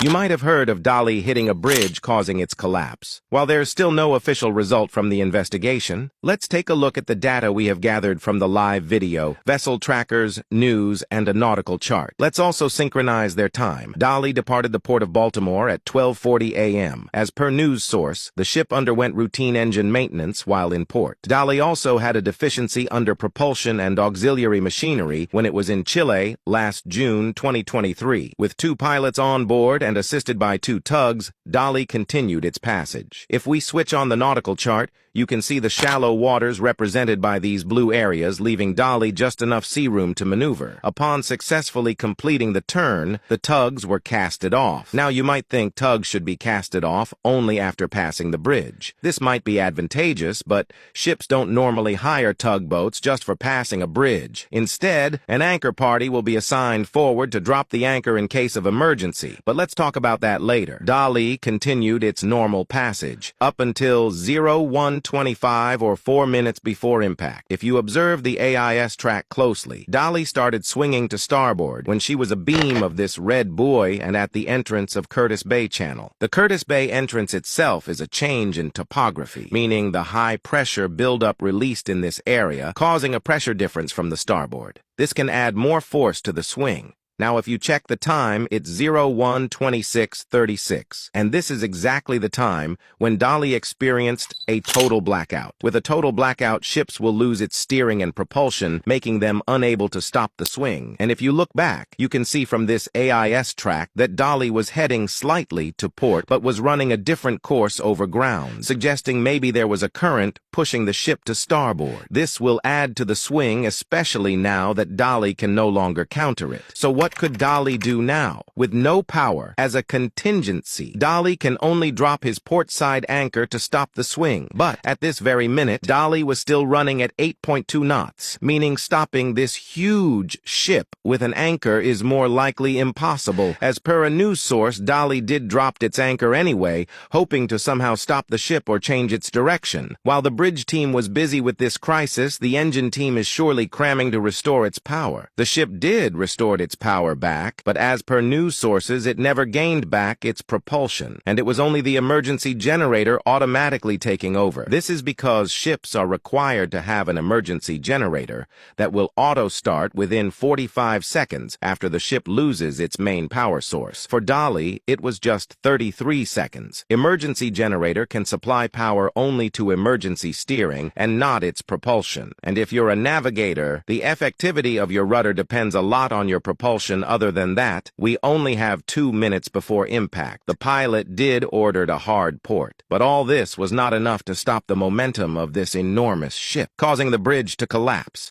You might have heard of Dali hitting a bridge causing its collapse. While there's still no official result from the investigation, let's take a look at the data we have gathered from the live video, vessel trackers, news, and a nautical chart. Let's also synchronize their time. Dali departed the port of Baltimore at 12:40 a.m. As per news source, the ship underwent routine engine maintenance while in port. Dali also had a deficiency under propulsion and auxiliary machinery when it was in Chile last June 2023. With 2 pilots on board and assisted by 2 tugs, Dali continued its passage. If we switch on the nautical chart, you can see the shallow waters represented by these blue areas, leaving Dali just enough sea room to maneuver. Upon successfully completing the turn, the tugs were casted off. Now you might think tugs should be casted off only after passing the bridge. This might be advantageous, but ships don't normally hire tugboats just for passing a bridge. Instead, an anchor party will be assigned forward to drop the anchor in case of emergency. But let's talk about that later. Dali continued its normal passage up until 01:25 or 4 minutes before impact. If you observe the AIS track closely, Dali started swinging to starboard when she was abeam of this red buoy and at the entrance of Curtis Bay Channel. The Curtis Bay entrance itself is a change in topography, meaning the high pressure buildup released in this area, causing a pressure difference from the starboard. This can add more force to the swing. Now, if you check the time, it's 01:26:36, and this is exactly the time when Dali experienced a total blackout. With a total blackout, ships will lose its steering and propulsion, making them unable to stop the swing. And if you look back, you can see from this AIS track that Dali was heading slightly to port, but was running a different course over ground, suggesting maybe there was a current pushing the ship to starboard. This will add to the swing, especially now that Dali can no longer counter it. So what could Dali do now? With no power, as a contingency, Dali can only drop his port side anchor to stop the swing. But at this very minute, Dali was still running at 8.2 knots, meaning stopping this huge ship with an anchor is more likely impossible. As per a news source, Dali did drop its anchor anyway, hoping to somehow stop the ship or change its direction. While the bridge team was busy with this crisis, the engine team is surely cramming to restore its power. The ship did restore its power back, but as per news sources, it never gained back its propulsion, and it was only the emergency generator automatically taking over. This is because ships are required to have an emergency generator that will auto-start within 45 seconds after the ship loses its main power source. For Dali, it was just 33 seconds. Emergency generator can supply power only to emergency steering and not its propulsion. And if you're a navigator, the effectivity of your rudder depends a lot on your propulsion. Other than that, we only have 2 minutes before impact. The pilot did order a hard port, but all this was not enough to stop the momentum of this enormous ship, causing the bridge to collapse.